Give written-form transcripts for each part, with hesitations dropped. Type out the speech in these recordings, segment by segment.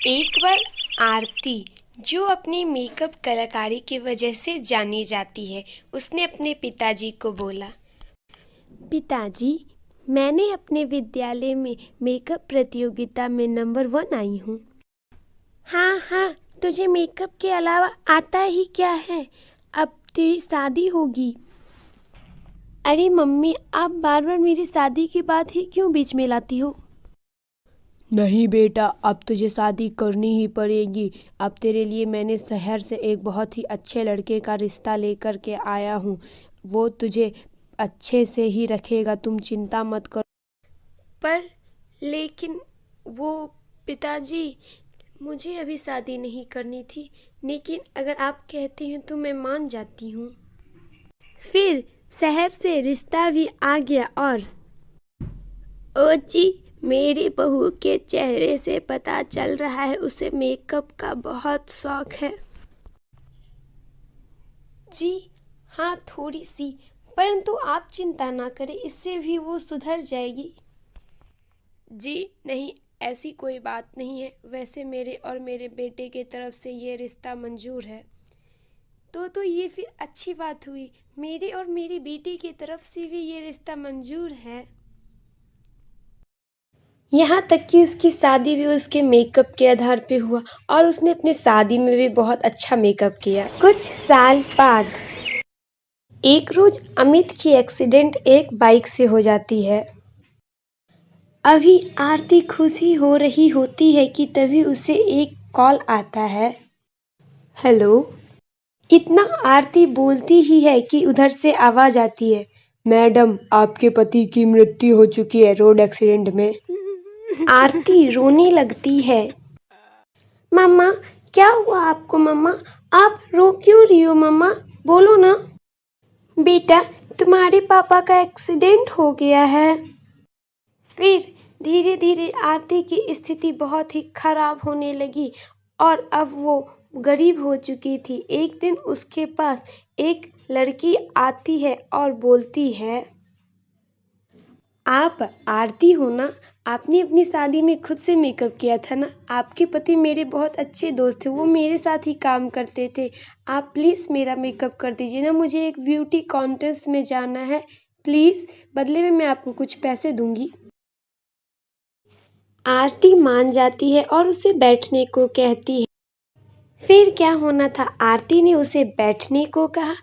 एक बार आरती, जो अपनी मेकअप कलाकारी की वजह से जानी जाती है, उसने अपने पिताजी को बोला, पिताजी, मैंने अपने विद्यालय में मेकअप प्रतियोगिता में नंबर 1 आई हूँ। हाँ हाँ, तुझे मेकअप के अलावा आता ही क्या है? अब तेरी शादी होगी। अरे मम्मी, आप बार बार मेरी शादी की बात ही क्यों बीच में लाती हो? नहीं बेटा, अब तुझे शादी करनी ही पड़ेगी। अब तेरे लिए मैंने शहर से एक बहुत ही अच्छे लड़के का रिश्ता लेकर के आया हूँ। वो तुझे अच्छे से ही रखेगा, तुम चिंता मत करो। पर लेकिन वो पिताजी, मुझे अभी शादी नहीं करनी थी, लेकिन अगर आप कहते हैं तो मैं मान जाती हूँ। फिर शहर से रिश्ता भी आ गया और ओ जी, मेरी बहू के चेहरे से पता चल रहा है उसे मेकअप का बहुत शौक है। जी हाँ, थोड़ी सी, परंतु आप चिंता ना करें, इससे भी वो सुधर जाएगी। जी नहीं, ऐसी कोई बात नहीं है। वैसे मेरे और मेरे बेटे के तरफ से ये रिश्ता मंजूर है। तो ये फिर अच्छी बात हुई। मेरे और मेरी बेटी की तरफ से भी ये रिश्ता मंजूर है। यहाँ तक कि उसकी शादी भी उसके मेकअप के आधार पे हुआ और उसने अपनी शादी में भी बहुत अच्छा मेकअप किया। कुछ साल बाद एक रोज अमित की एक्सीडेंट एक बाइक से हो जाती है। अभी आरती खुशी हो रही होती है कि तभी उसे एक कॉल आता है। हेलो। इतना आरती बोलती ही है कि उधर से आवाज आती है, मैडम, आपके पति की मृत्यु हो चुकी है रोड एक्सीडेंट में। आरती रोने लगती है। मम्मा, क्या हुआ आपको? मम्मा, आप रो क्यों रही हो? मम्मा, बोलो ना। बेटा, तुम्हारे पापा का एक्सीडेंट हो गया है। फिर धीरे धीरे आरती की स्थिति बहुत ही खराब होने लगी और अब वो गरीब हो चुकी थी। एक दिन उसके पास एक लड़की आती है और बोलती है, आप आरती हो ना? आपने अपनी शादी में खुद से मेकअप किया था ना? आपके पति मेरे बहुत अच्छे दोस्त थे, वो मेरे साथ ही काम करते थे। आप प्लीज़ मेरा मेकअप कर दीजिए ना, मुझे एक ब्यूटी कॉन्टेस्ट में जाना है। प्लीज़, बदले में मैं आपको कुछ पैसे दूंगी। आरती मान जाती है और उसे बैठने को कहती है। फिर क्या होना था, आरती ने उसे बैठने को कहा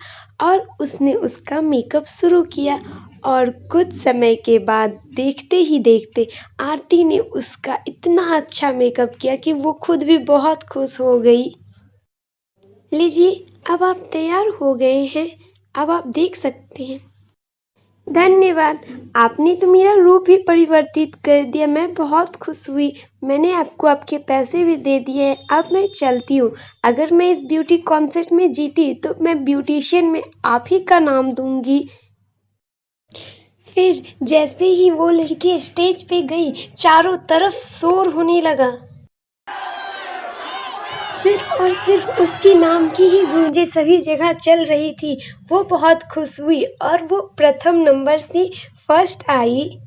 और उसने उसका मेकअप शुरू किया और कुछ समय के बाद देखते ही देखते आरती ने उसका इतना अच्छा मेकअप किया कि वो खुद भी बहुत खुश हो गई। लीजिए, अब आप तैयार हो गए हैं, अब आप देख सकते हैं। धन्यवाद, आपने तो मेरा रूप ही परिवर्तित कर दिया। मैं बहुत खुश हुई। मैंने आपको आपके पैसे भी दे दिए हैं। अब मैं चलती हूँ। अगर मैं इस ब्यूटी कॉन्टेस्ट में जीती तो मैं ब्यूटिशियन में आप ही का नाम दूंगी। फिर जैसे ही वो लड़की स्टेज पे गई, चारों तरफ शोर होने लगा। सिर्फ और सिर्फ उसके नाम की ही गूंजें सभी जगह चल रही थी। वो बहुत खुश हुई और वो प्रथम नंबर से फर्स्ट आई।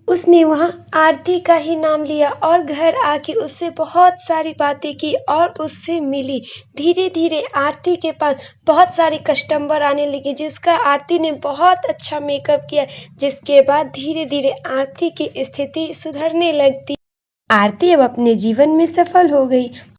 उसने वहां आरती का ही नाम लिया और घर आके उससे बहुत सारी बातें की और उससे मिली। धीरे धीरे आरती के पास बहुत सारे कस्टमर आने लगे, जिसका आरती ने बहुत अच्छा मेकअप किया, जिसके बाद धीरे धीरे आरती की स्थिति सुधरने लगती। आरती अब अपने जीवन में सफल हो गई